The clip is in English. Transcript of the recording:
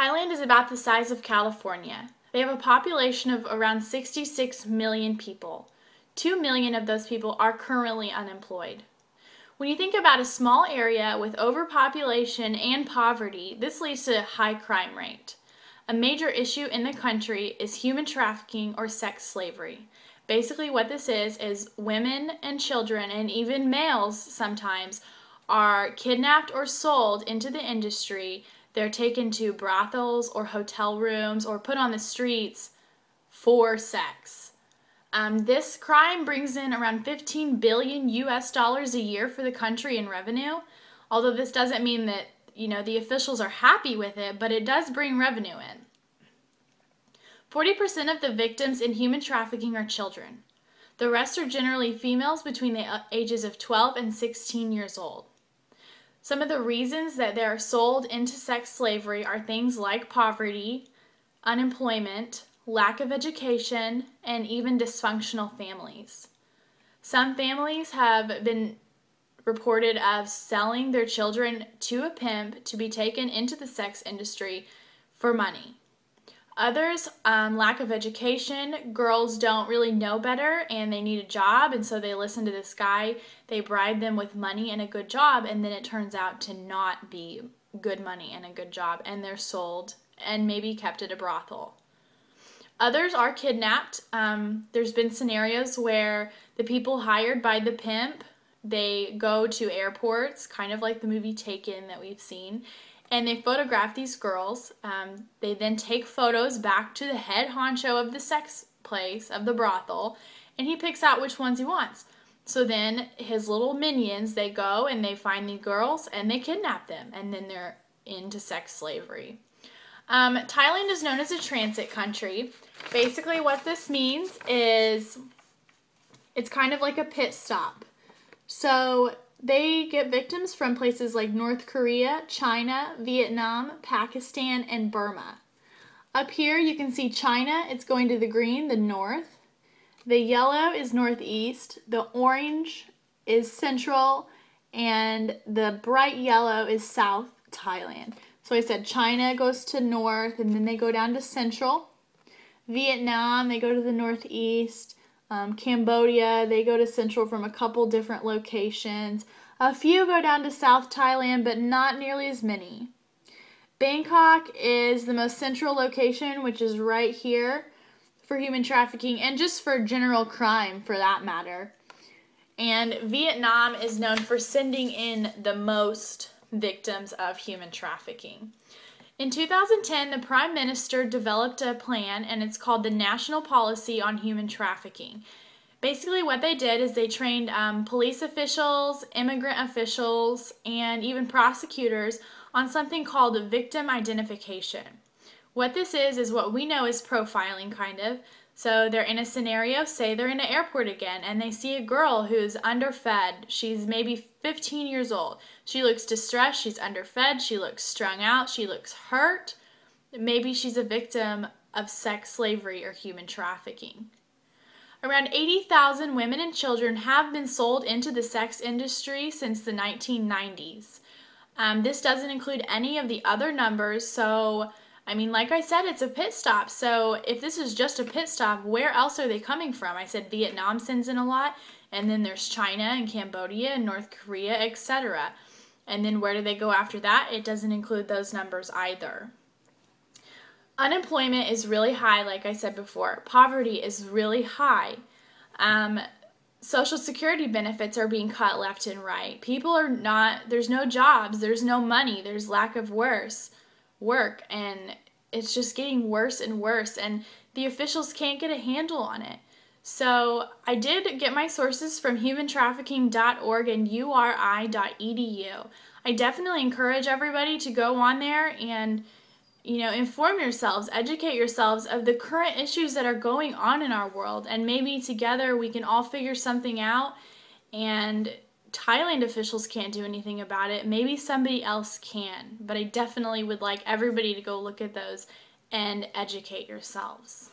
Thailand is about the size of California. They have a population of around 66 million people. 2 million of those people are currently unemployed. When you think about a small area with overpopulation and poverty, this leads to a high crime rate. A major issue in the country is human trafficking or sex slavery. Basically what this is women and children, and even males sometimes, are kidnapped or sold into the industry. They're taken to brothels or hotel rooms or put on the streets for sex. This crime brings in around 15 billion US dollars a year for the country in revenue. Although this doesn't mean that, the officials are happy with it, but it does bring revenue in. 40% of the victims in human trafficking are children. The rest are generally females between the ages of 12 and 16 years old. Some of the reasons that they are sold into sex slavery are things like poverty, unemployment, lack of education, and even dysfunctional families. Some families have been reported of selling their children to a pimp to be taken into the sex industry for money. Others, lack of education. Girls don't really know better and they need a job, and so they listen to this guy. They bribe them with money and a good job, and then it turns out to not be good money and a good job, and they're sold and maybe kept at a brothel. Others are kidnapped. There's been scenarios where the people hired by the pimp, they go to airports, kind of like the movie Taken that we've seen, and they photograph these girls. They then take photos back to the head honcho of the sex place, of the brothel, and he picks out which ones he wants. So then his little minions, they go and they find the girls and they kidnap them, and then they're into sex slavery. Thailand is known as a transit country. Basically what this means is it's kind of like a pit stop. So they get victims from places like North Korea, China, Vietnam, Pakistan, and Burma. Up here you can see China. It's going to the green, the north. The yellow is northeast. The orange is central. And the bright yellow is South Thailand. So I said China goes to north, and then they go down to central. Vietnam, they go to the northeast. Cambodia, they go to central from a couple different locations. A few go down to South Thailand, but not nearly as many. Bangkok is the most central location, which is right here for human trafficking and just for general crime for that matter. And Vietnam is known for sending in the most victims of human trafficking. In 2010, the Prime Minister developed a plan, and it's called the National Policy on Human Trafficking. Basically what they did is they trained police officials, immigrant officials, and even prosecutors on something called victim identification. What this is what we know as profiling, kind of. So they're in a scenario, say they're in an airport again, and they see a girl who's underfed. She's maybe 15 years old. She looks distressed, she's underfed, she looks strung out, she looks hurt. Maybe she's a victim of sex slavery or human trafficking. Around 80,000 women and children have been sold into the sex industry since the 1990s. This doesn't include any of the other numbers, so like I said, it's a pit stop. So if this is just a pit stop, where else are they coming from? I said Vietnam sends in a lot, and then there's China and Cambodia and North Korea, etc. And then where do they go after that? It doesn't include those numbers either. Unemployment is really high, like I said before. Poverty is really high. Social Security benefits are being cut left and right. There's no jobs, there's no money, there's lack of work, and it's just getting worse and worse, and the officials can't get a handle on it. So I did get my sources from humantrafficking.org and uri.edu. I definitely encourage everybody to go on there and inform yourselves, educate yourselves of the current issues that are going on in our world, and maybe together we can all figure something out. And Thailand officials can't do anything about it. Maybe somebody else can, but I definitely would like everybody to go look at those and educate yourselves.